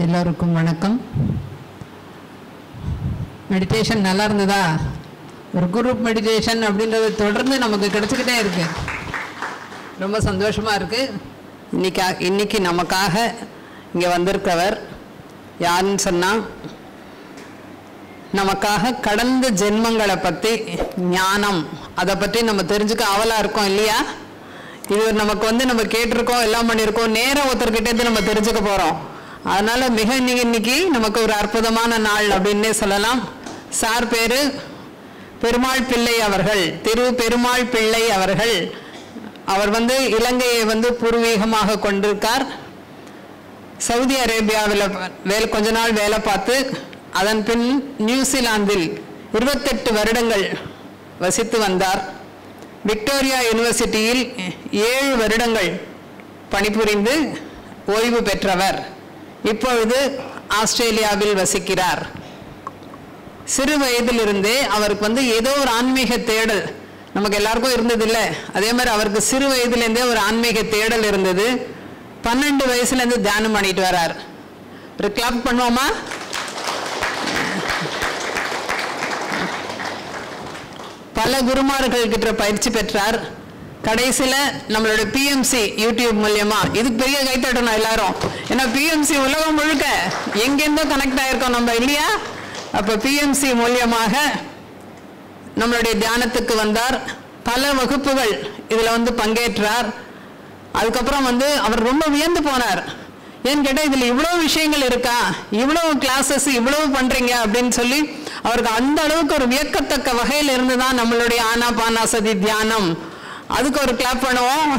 எல்லோருக்கும் வணக்கம். மெடிடேஷன் நல்லா இருந்ததா? ஒரு குரூப் மெடிடேஷன் அப்படின்றது தொடர்ந்து நமக்கு கிடைச்சிக்கிட்டே இருக்கு. ரொம்ப சந்தோஷமாக இருக்குது. இன்னைக்கு நமக்காக இங்கே வந்திருக்கிறவர் யாருன்னு சொன்னால், நமக்காக கடந்த ஜென்மங்களை பற்றி ஞானம், அதை பற்றி நம்ம தெரிஞ்சுக்க ஆவலாக இருக்கோம் இல்லையா? இது நமக்கு நம்ம கேட்டிருக்கோம், எல்லாம் பண்ணியிருக்கோம். நேராக ஒருத்தர்கிட்டேருந்து நம்ம தெரிஞ்சுக்க போகிறோம். அதனால் இன்னைக்கு நமக்கு ஒரு அற்புதமான நாள் அப்படின்னே சொல்லலாம். சார் பேர் பெருமாள் பிள்ளை அவர்கள், திரு பெருமாள் பிள்ளை அவர்கள். அவர் இலங்கையை பூர்வீகமாக கொண்டிருக்கார். சவுதி அரேபியாவில் கொஞ்ச நாள் வேலை பார்த்து அதன் பின் நியூசிலாந்தில் 28 வருடங்கள் வசித்து வந்தார். விக்டோரியா யூனிவர்சிட்டியில் 7 வருடங்கள் பணிபுரிந்து ஓய்வு பெற்றவர். இப்பொழுது ஆஸ்திரேலியாவில் வசிக்கிறார். சிறு வயதிலிருந்தே அவருக்கு ஏதோ ஒரு ஆன்மீக தேடல் நமக்கு எல்லாருக்கும் இருந்ததில்லை. அதே மாதிரி அவருக்கு சிறு வயதிலேருந்தே ஒரு ஆன்மீக தேடல் இருந்தது. 12 வயசுலேருந்து தியானம் பண்ணிட்டு வரார். ஒரு கிளப் பண்ணுவோமா? பல குருமார்கள் கிட்ட பயிற்சி பெற்றார். கடைசியில் நம்மளோட பிஎம்சி யூடியூப் மூலியமா, இதுக்கு பெரிய கைத்தட்டணும் எல்லாரும். ஏன்னா பிஎம்சி உலகம் முழுக்க எங்கேருந்தோ கனெக்ட் ஆகிருக்கோம் நம்ம இல்லையா? அப்போ பிஎம்சி மூலியமாக நம்மளுடைய தியானத்துக்கு வந்தார். பல வகுப்புகள் இதில் பங்கேற்றார். அதுக்கப்புறம் அவர் ரொம்ப வியந்து போனார். ஏன்னு கேட்டால் இதில் இவ்வளோ விஷயங்கள் இருக்கா, இவ்வளோ கிளாஸஸ் இவ்வளவு பண்ணுறீங்க அப்படின்னு சொல்லி அவருக்கு அந்த அளவுக்கு ஒரு வியக்கத்தக்க வகையில் இருந்து தான் நம்மளுடைய ஆனாபானாசதி தியானம். அதுக்கு ஒரு கிளாப் பண்ணுவோம்.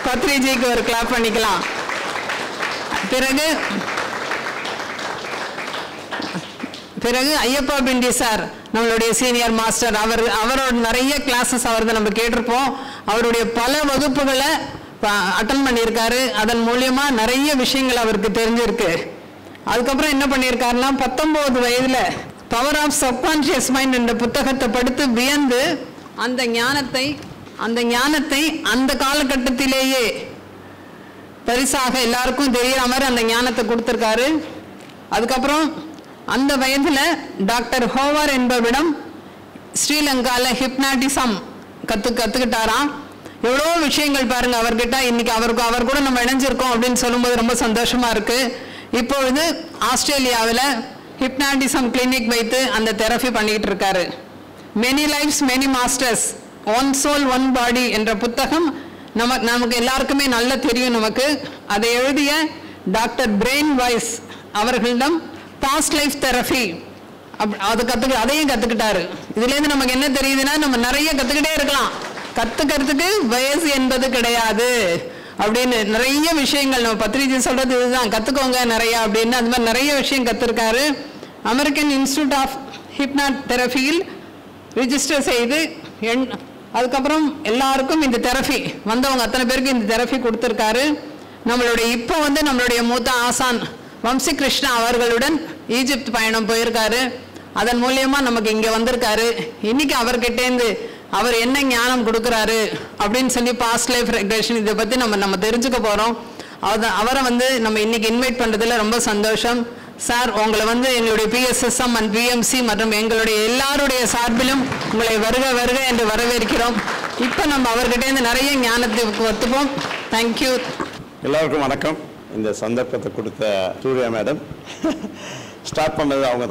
பத்ரிஜிக்கு ஒரு கிளாப் பண்ணிக்கலாம். பிறகு ஐயப்பா பிண்டி சார், நம்மளுடைய சீனியர் மாஸ்டர், அவரோட நிறைய கிளாஸஸ் நம்ம கேட்டிருப்போம். அவருடைய பல வகுப்புகளை அட்டன் பண்ணியிருக்காரு. அதன் மூலியமா நிறைய விஷயங்கள் அவருக்கு தெரிஞ்சிருக்கு. அதுக்கப்புறம் என்ன பண்ணியிருக்காருன்னா, 19 வயதுல பவர் ஆஃப் சப்கான்ஷியஸ் மைண்ட் என்ற புத்தகத்தை படித்து வியந்து அந்த ஞானத்தை அந்த காலகட்டத்திலேயே பரிசாக எல்லாருக்கும் தெரியற மாதிரி அந்த ஞானத்தை கொடுத்துருக்காரு. அதுக்கப்புறம் அந்த வயதுல டாக்டர் ஹோவர் என்பவரிடம் ஸ்ரீலங்கால ஹிப்னாட்டிசம் கத்துக்கிட்டாராம். எவ்வளோ விஷயங்கள் பாருங்க அவர்கிட்ட. இன்னைக்கு அவர் கூட நம்ம இணைஞ்சிருக்கோம் அப்படின்னு சொல்லும்போது ரொம்ப சந்தோஷமா இருக்கு. இப்பொழுது ஆஸ்திரேலியாவில் ஹிப்னாட்டிசம் கிளினிக் வைத்து அந்த தெரபி பண்ணிக்கிட்டு இருக்காரு. Many lifes many masters, one soul one body என்ற புத்தகம் நமக்கு எல்லாருக்குமே நல்லா தெரியும். நமக்கு அதை எழுதிய டாக்டர் பிரெயின் வைஸ் அவர்களிடம் பாஸ்ட் லைஃப் தெரபி அதையும் கற்றுக்கிட்டாரு. இதுலேருந்து நமக்கு என்ன தெரியுதுன்னா, நம்ம நிறைய கற்றுக்கிட்டே இருக்கலாம். கற்றுக்கிறதுக்கு வயசு என்பது கிடையாது அப்படின்னு நிறைய விஷயங்கள் நம்ம பத்ரிஜி சொல்றது இதுதான், கற்றுக்கோங்க நிறைய அப்படின்னு. அந்த மாதிரி நிறைய விஷயம் கற்றுருக்காரு. அமெரிக்கன் இன்ஸ்டியூட் ஆஃப் ஹிப்னாதெரபியில் ரிஜிஸ்டர் செய்து அதுக்கப்புறம் எல்லாருக்கும் இந்த தெரபி வந்தவங்க அத்தனை பேருக்கு இந்த தெரபி கொடுத்துருக்காரு. நம்மளுடைய இப்போ நம்மளுடைய மூத்த ஆசான் வம்சி கிருஷ்ணா அவர்களுடன் ஈஜிப்த் பயணம் போயிருக்காரு. அதன் மூலியமா நமக்கு இங்கே வந்திருக்காரு. இன்னைக்கு அவர்கிட்டேருந்து அவர் என்ன ஞானம் கொடுக்குறாரு அப்படின்னு சொல்லி பாஸ்ட் லைஃப் ரெக்ரெஷன் இதை பற்றி நம்ம தெரிஞ்சுக்க போகிறோம். அவரை நம்ம இன்னைக்கு இன்வைட் பண்ணுறதுல ரொம்ப சந்தோஷம். சார், உங்களை எங்களுடைய பிஎஸ்எஸ்எம் அண்ட் பிஎம்சி மற்றும் எங்களுடைய எல்லாருடைய சார்பிலும் உங்களை வருக வருக என்று வரவேற்கிறோம். இப்போ நம்ம அவர்கிட்டேருந்து நிறைய ஞானத்தை கற்றுப்போம். தேங்க்யூ. எல்லாருக்கும் வணக்கம். இந்த சந்தர்ப்பத்தை கொடுத்த சூர்யா மேடம் ஸ்டார்ட் பண்ணது அவங்க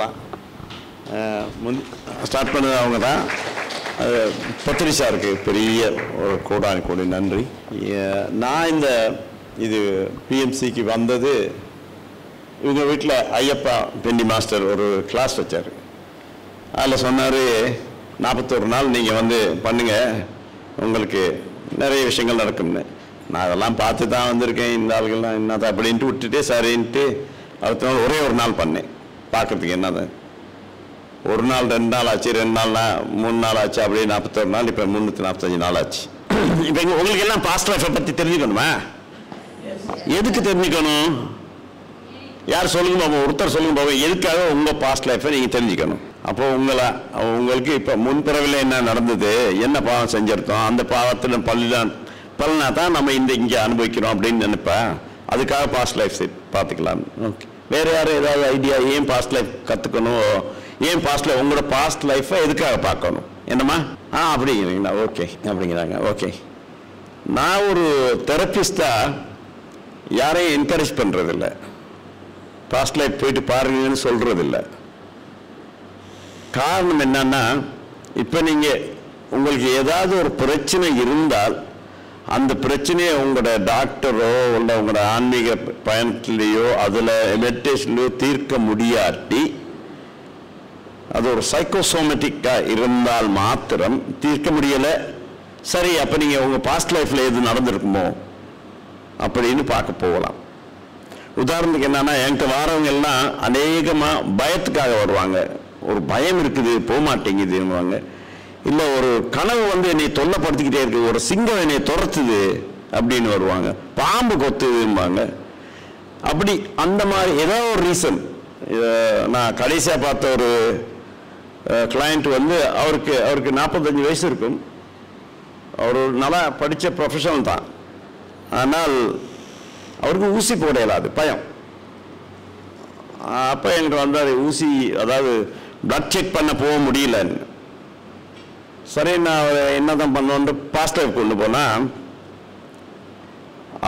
தான். அது பத்திரிசாருக்கு பெரிய ஒரு கோடி நன்றி. நான் இது பிஎம்சிக்கு வந்தது, இவங்க வீட்டில் ஐயப்பா பெண்டி மாஸ்டர் ஒரு கிளாஸ் வச்சார். அதில் சொன்னார், 41 நாள் நீங்கள் பண்ணுங்க, உங்களுக்கு நிறைய விஷயங்கள் நடக்கும்னு. நான் அதெல்லாம் பார்த்து தான் வந்திருக்கேன். இந்த ஆளுகள்லாம் என்னதான் அப்படின்ட்டு விட்டுட்டு சரின்ட்டு அடுத்த நாள் ஒரே ஒரு நாள் பண்ணேன் பார்க்கறதுக்கு. என்னதான் 1 நாள் 2 நாள் ஆச்சு, 2 நாள்னா 3 நாள் ஆச்சு, அப்படியே 41 நாள், இப்போ 345 நாள் ஆச்சு. இப்போ உங்களுக்கு எல்லாம் பாஸ்ட் லைஃப்பை பற்றி தெரிஞ்சுக்கணுமா? எதுக்கு தெரிஞ்சுக்கணும்? யார் சொல்லுங்க பாபா, ஒருத்தர் சொல்லுங்க பாபா, எதுக்காக உங்கள் பாஸ்ட் லைஃப்பை நீங்கள் தெரிஞ்சுக்கணும்? அப்போ உங்களுக்கு இப்போ முன்பிறவில என்ன நடந்தது, என்ன பாவம் செஞ்சிருந்தோம், அந்த பாவத்தில் பலனா தான் நம்ம இங்கே அனுபவிக்கிறோம் அப்படின்னு நினைப்பேன். அதுக்காக பாஸ்ட் லைஃப் பார்த்துக்கலாம். ஓகே, வேறு யாரும் ஏதாவது ஐடியா? ஏன் பாஸ்ட் லைஃப் கற்றுக்கணும்? ஏன் பாஸ்ட் லைஃப், உங்களோட பாஸ்ட் லைஃப்பை எதுக்காக பார்க்கணும்? என்னம்மா? அப்படிங்கிறீங்களா? ஓகே அப்படிங்கிறாங்க. ஓகே, நான் ஒரு தெரப்பிஸ்டாக யாரையும் என்கரேஜ் பண்ணுறதில்ல, பாஸ்ட் லைஃப் போயிட்டு பாருங்கன்னு சொல்கிறதில்ல. காரணம் என்னன்னா, இப்போ நீங்கள் உங்களுக்கு ஏதாவது ஒரு பிரச்சனை இருந்தால் அந்த பிரச்சனையை உங்களோட டாக்டரோ இல்லை உங்களோட ஆன்மீக பயணத்திலேயோ அதில் மெடிடேஷன்லையோ தீர்க்க முடியாட்டி, அது ஒரு சைக்கோசோமேட்டிக்காக இருந்தால் மாத்திரம் தீர்க்க முடியலை. சரி, அப்போ நீங்கள் உங்கள் பாஸ்ட் லைஃப்பில் எது நடந்திருக்குமோ அப்படின்னு பார்க்க போகலாம். உதாரணத்துக்கு என்னன்னா, என்கிட்ட வாரவங்க எல்லாம் அநேகமாக பயத்துக்காக வருவாங்க. ஒரு பயம் இருக்குது, போக மாட்டேங்குதுன்னுவாங்க. இல்லை ஒரு கனவு என்னை தொல்லைப்படுத்திக்கிட்டே இருக்கு, ஒரு சிங்கம் என்னை துரத்துது அப்படின்னு வருவாங்க, பாம்பு கொத்துதும்பாங்க. அப்படி அந்த மாதிரி ஏதாவது ஒரு ரீசன். நான் கடைசியாக பார்த்த ஒரு கிளையண்ட் அவருக்கு 45 வயசு இருக்கும். அவர் நல்லா படித்த ப்ரொஃபஷனல் தான். ஆனால் அவருக்கு ஊசி போட இயலாது, பயம். அப்போ என்கிட்ட வந்தார், ஊசி அதாவது பிளட் செக் பண்ண போக முடியலன்னு. சரி, நான் என்ன தான் பண்ணுவோன்னு பாஸ்ட் லைஃப் கொண்டு போனால்,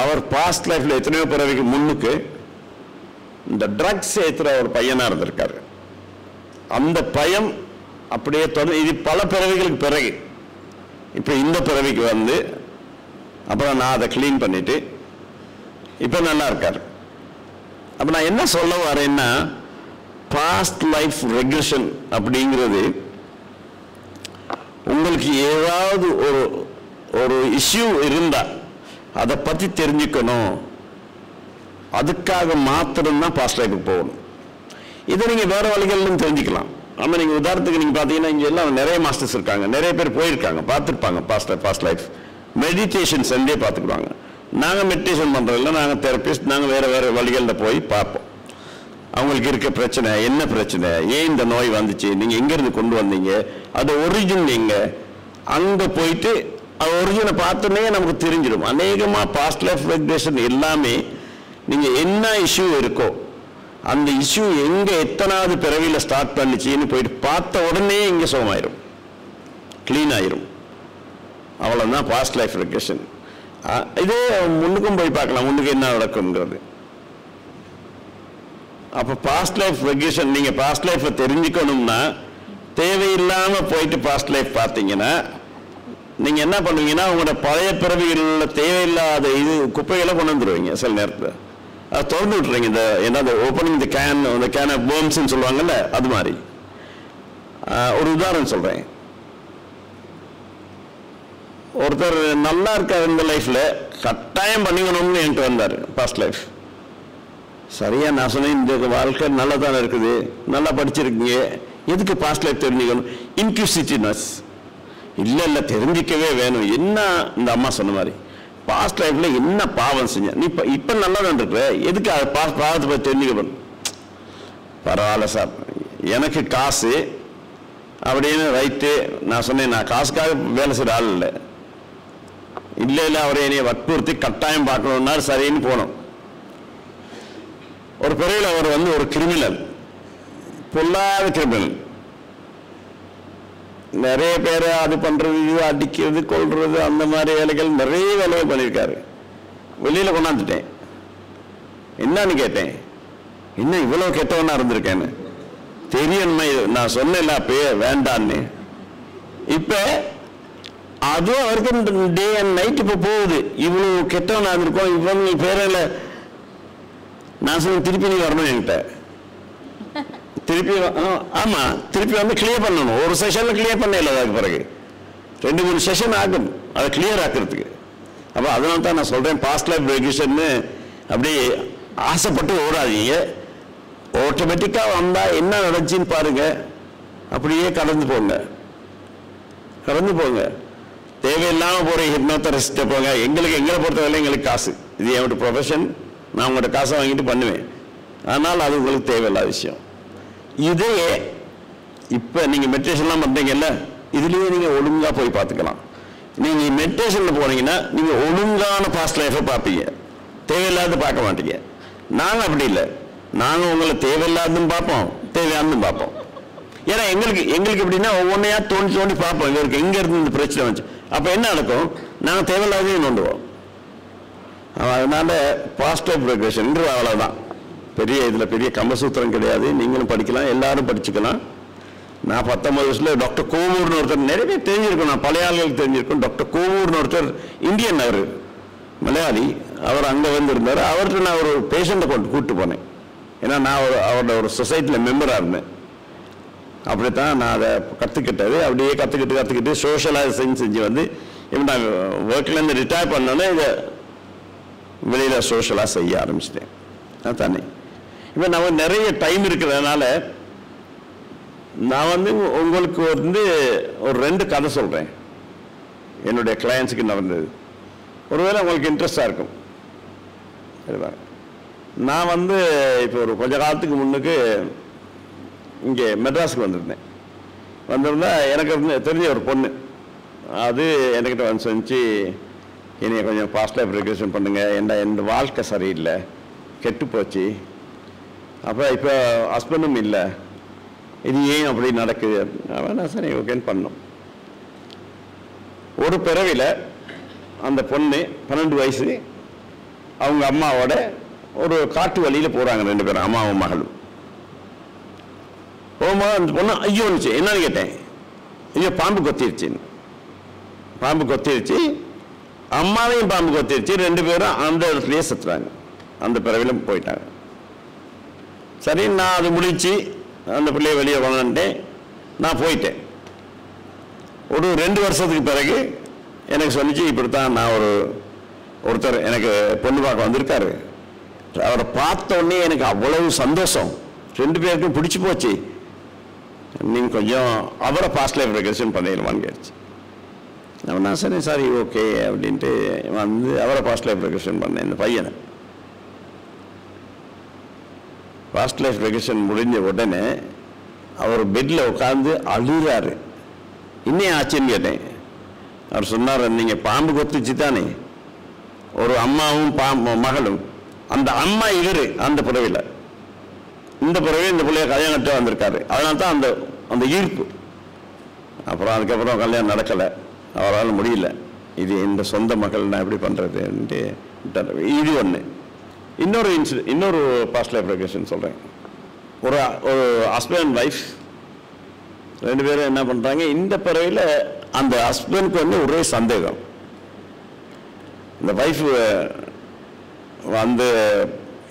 அவர் பாஸ்ட் லைஃப்பில் எத்தனையோ பிறவிக்கு முன்னுக்கு இந்த ட்ரக்ஸ் ஏற்றுற ஒரு பையனாக இருந்திருக்காரு. அந்த பயம் அப்படியே தொடர்ந்து இது பல பிறவிகளுக்கு பிறகு இப்போ இந்த பிறவிக்கு அப்புறம் நான் அதை க்ளீன் பண்ணிட்டு இப்போ நல்லா இருக்கார். அப்போ நான் என்ன சொல்ல வரேன்னா, பாஸ்ட் லைஃப் ரெக்ரெஷன் அப்படிங்கிறது உங்களுக்கு ஏதாவது ஒரு இஷ்யூ இருந்தால் அதை பற்றி தெரிஞ்சுக்கணும், அதுக்காக மாத்திரம்தான் பாஸ்ட் லைஃபுக்கு போகணும். இதை நீங்கள் வேறு வழிகளிலும் தெரிஞ்சுக்கலாம். ஆனால் நீங்கள் உதாரணத்துக்கு நீங்கள் பார்த்தீங்கன்னா, இங்கே எல்லாம் நிறைய மாஸ்டர்ஸ் இருக்காங்க, நிறைய பேர் போயிருக்காங்க, பார்த்துருப்பாங்க பாஸ்ட் லைஃப் மெடிடேஷன் செஞ்சே பார்த்துக்குவாங்க. நாங்கள் மெடிடேஷன் பண்ணுறதில்ல, நாங்கள் தெரப்பிஸ்ட், நாங்கள் வேறு வழிகளில் போய் பார்ப்போம். அவங்களுக்கு இருக்க பிரச்சனை என்ன, பிரச்சனை ஏன் இந்த நோய் வந்துச்சு, நீங்கள் எங்கேருந்து கொண்டு வந்தீங்க, அது ஒரிஜின் எங்கே, அங்கே போயிட்டு அது ஒரிஜினை பார்த்தோன்னே நமக்கு தெரிஞ்சிடும். அநேகமாக பாஸ்ட் லைஃப் ரெக்ரெஷன் எல்லாமே நீங்கள் என்ன இஷ்யூ இருக்கோ அந்த இஷ்யூ எங்கே எத்தனாவது பிறவியில் ஸ்டார்ட் பண்ணிச்சின்னு போயிட்டு பார்த்த உடனே இங்கே சுகமாயிரும், க்ளீன் ஆயிரும். அவ்வளோதான் பாஸ்ட் லைஃப் ரெக்ரெஷன். இதே முன்னுக்கும் போய் பார்க்கலாம், முன்னுக்கு என்ன நடக்குங்கிறது. அப்போ பாஸ்ட் லைஃப் ரெக்ரெஷன், நீங்கள் பாஸ்ட் லைஃப்பை தெரிஞ்சுக்கணும்னா தேவையில்லாமல் போயிட்டு பாஸ்ட் லைஃப் பார்த்தீங்கன்னா நீங்கள் என்ன பண்ணுவீங்கன்னா, உங்களோட பழைய பிறவிகளில் தேவையில்லாத குப்பைகளை கொண்டு வந்துடுவீங்க. சில நேரத்தில் அதை திறந்து விட்டுறீங்க. இந்த என்ன ஓப்பனிங் இந்த கேன் ஆஃப் வேர்ம்ஸ்ன்னு சொல்லுவாங்கல்ல, அது மாதிரி. ஒரு உதாரணம் சொல்கிறேன். ஒருத்தர் நல்லா இருக்கார் இந்த லைஃப்பில், கட்டாயம் பண்ணிக்கணும்னு என்கிட்ட வந்தார் பாஸ்ட் லைஃப். சரியா நான் சொன்னேன், இந்த வாழ்க்கை நல்லா தானே இருக்குது, நல்லா படிச்சிருக்கீங்க, எதுக்கு பாஸ்ட் லைஃப் தெரிஞ்சுக்கணும்? இன்க்யூசிட்டிவ்னஸ். இல்லை தெரிஞ்சிக்கவே வேணும். என்ன இந்த அம்மா சொன்ன மாதிரி பாஸ்ட் லைஃப்பில் என்ன பாவம் செஞ்ச, நீ இப்போ நல்லா தான் இருக்கிற, எதுக்கு அதை பாவத்தை பற்றி தெரிஞ்சுக்கணும்? பரவாயில்ல சார், எனக்கு காசு அப்படின்னு ரைட்டு. நான் சொன்னேன், நான் காசுக்காக வேலை செய்கிற ஆள் இல்லை. இல்லை அவரை என்னைய வற்புறுத்தி கட்டாயம் பார்க்கணுன்னா சரின்னு போனோம். ஒரு பிறகு அவர் ஒரு கிரிமினல், பொல்லாத கிரிமினல். நிறைய பேர் அது பண்ணுறது, இது அடிக்கிறது, கொள்வது, அந்த மாதிரி வேலைகள் நிறைய வேலைகள் பண்ணியிருக்காரு. வெளியில் கொண்டாந்துட்டேன். என்னன்னு கேட்டேன், என்ன இவ்வளோ கெட்டவனா இருந்திருக்கேன்னு. தெரியணுமே, நான் சொன்னேன்ல அப்பயே வேண்டான்னு. இப்போ அதுவும் அவருக்கு டே அண்ட் நைட் இப்போ போகுது. இவ்வளோ கெட்டவனா இருந்திருக்கோம், இவங்க பேரில் நான் சொன்ன திருப்பி நீ வரணும் என்கிட்ட, திருப்பி. ஆமாம், திருப்பி கிளியர் பண்ணணும். ஒரு செஷனில் கிளியர் பண்ண இல்லை, அதுக்கு பிறகு 2-3 செஷன் ஆகும் அதை கிளியர் ஆக்கிறதுக்கு. அப்போ அதனால தான் நான் சொல்கிறேன், பாஸ்ட் லைஃப் ரெக்ரெஷன்னு அப்படியே ஆசைப்பட்டு ஓடாதீங்க. ஆட்டோமேட்டிக்காக வந்தால் என்ன நடந்துச்சின்னு பாருங்க, அப்படியே கடந்து போங்க. தேவையில்லாமல் போகிற ஹிப்னோதெரபிஸ்ட்டை போங்க. எங்களை பொறுத்தவரை எங்களுக்கு காசு, இது என்னோட ப்ரொஃபஷன், நான் உங்கள்கிட்ட காசை வாங்கிட்டு பண்ணுவேன். ஆனால் அது உங்களுக்கு தேவையில்லாத விஷயம். இதையே இப்போ நீங்கள் மெடிடேஷன்லாம் பண்ணுறீங்கல்ல, இதுலேயே நீங்கள் ஒழுங்காக போய் பார்த்துக்கலாம். நீங்கள் மெடிடேஷனில் போனீங்கன்னா நீங்கள் ஒழுங்கான பாஸ்ட் லைஃப்பை பார்ப்பீங்க, தேவையில்லாத பார்க்க மாட்டீங்க. நாங்கள் அப்படி இல்லை, நாங்கள் உங்களை தேவையில்லாதுன்னு பார்ப்போம், தேவையானதும் பார்ப்போம். ஏன்னா எங்களுக்கு எப்படின்னா ஒவ்வொன்றையாக தோண்டி பார்ப்போம், இவருக்கு எங்கே இருந்து இந்த பிரச்சனை வந்துச்சு. அப்போ என்ன நடக்கும், நாங்கள் தேவையில்லாதையும் நோண்டுவோம். அதனால பாசிட்டிவ் ப்ரோக்ரெஷன் அவ்வளோதான். இதில் பெரிய கம்பசூத்திரம் கிடையாது. நீங்களும் படிக்கலாம், எல்லாரும் படிச்சுக்கலாம். நான் 19 வருஷத்தில் டாக்டர் கோவூர்னு ஒருத்தர், நிறைய பேர் தெரிஞ்சிருக்கும், நான் பழைய ஆளுகளுக்கு தெரிஞ்சிருக்கும். டாக்டர் கோவூர்னு ஒருத்தர் இந்தியன், அவர் மலையாளி, அவர் அங்கே வந்து இருந்தார். அவர்கிட்ட நான் ஒரு பேஷண்ட்டை கூப்பிட்டு போனேன். ஏன்னா நான் அவரோட ஒரு சொசைட்டியில் மெம்பராக இருந்தேன். அப்படித்தான் நான் அதை கற்றுக்கிட்டது. அப்படியே கற்றுக்கிட்டு சோஷியலைசேஷன் செஞ்சு வந்து இப்போ நான் ஒர்க்லேருந்து ரிட்டையர் பண்ணோன்னே இதை வெளியில் சோஷியலாக செய்ய ஆரம்பிச்சிட்டேன். அதுதானே இப்போ நம்ம நிறைய டைம் இருக்கிறதுனால நான் வந்து உங்களுக்கு வந்து ஒரு 2 கதை சொல்கிறேன். என்னுடைய கிளையன்ஸுக்கு நடந்தது. ஒருவேளை உங்களுக்கு இன்ட்ரெஸ்டாக இருக்கும். சரிவா? நான் வந்து இப்போ ஒரு கொஞ்ச காலத்துக்கு முன்னுக்கு இங்கே மெட்ராஸுக்கு வந்திருந்தா எனக்கு தெரிஞ்ச ஒரு பொண்ணு, அது என்கிட்ட வந்து செஞ்சு என்னைய கொஞ்சம் பாஸ்ட் லைஃப் ரெகுலேஷன் பண்ணுங்கள், என் வாழ்க்கை சரியில்லை, கெட்டு போச்சு, அப்போ இப்போ ஹஸ்பண்டும் இல்லை, இது ஏன் அப்படி நடக்குது. நான் சரி ஓகேன்னு பண்ணோம். ஒரு பிறவியில் அந்த பொண்ணு 12 வயசு, அவங்க அம்மாவோட ஒரு காட்டு வழியில் போகிறாங்க 2 பேரும், அம்மாவும் மகளும். போகும்போது அந்த பொண்ணு ஐயோன்னுச்சு. என்னன்னு கேட்டேன், ஐயோ பாம்பு கொத்திருச்சுன்னு. பாம்பு கொத்திருச்சு, அம்மாவையும் பாம்பு கொத்திருச்சு. 2 பேரும் அந்த இடத்துலையே செத்துறாங்க, அந்த பிறவிலும் போயிட்டாங்க. சரி, நான் அது முடிச்சு அந்த பிள்ளைய வெளியே கொண்டுட்டேன். நான் போயிட்டேன். ஒரு 2 வருஷத்துக்கு பிறகு எனக்கு சொல்லிச்சு, இப்படித்தான் நான் ஒருத்தர் எனக்கு பொண்ணு பார்க்க வந்திருக்காரு, அவரை பார்த்த உடனே எனக்கு அவ்வளவு சந்தோஷம், 2 பேருக்கும் பிடிச்சி போச்சு, நீங்கள் கொஞ்சம் அவரை பாஸ்ட் லைஃப் ரெகுலேஷன் பண்ணிடுவான்னு கேட்டுச்சு. நான் சரி ஓகே அப்படின்ட்டு வந்து அவரை பாஸ்ட் லைஃப் ரெகுலேஷன் பண்ணேன். இந்த பையனை பாஸ்ட் லைஃப் ரெகுலேஷன் முடிஞ்ச உடனே அவர் பெட்டில் உட்காந்து அழுகிறாரு. இன்னும் ஆச்சுன்னு கேட்டேன். அவர் சொன்னார், நீங்கள் பாம்பு கொத்துச்சு தானே, ஒரு அம்மாவும் மகளும், அந்த அம்மா இவர் அந்த பிறவியில், இந்த பிறவியில் இந்த பிள்ளைய கல்யாணம் கட்ட வந்திருக்காரு. அதனால தான் அந்த ஈர்ப்பு. அப்புறம் அதுக்கப்புறம் கல்யாணம் நடக்கலை, அவரால் முடியல. இது இந்த சொந்த மகள் நான் எப்படி பண்ணுறதுன்ட்டு. இது ஒன்று. இன்னொரு பாஸ்ட் லைஃப் ரெகுலேஷன் சொல்கிறேன். ஒரு ஹஸ்பண்ட் அண்ட் ஒய்ஃப் 2 பேரும் என்ன பண்ணுறாங்க, இந்த பிறவியில் அந்த ஹஸ்பண்டுக்கு வந்து ஒரே சந்தேகம், இந்த ஒய்ஃப் வந்து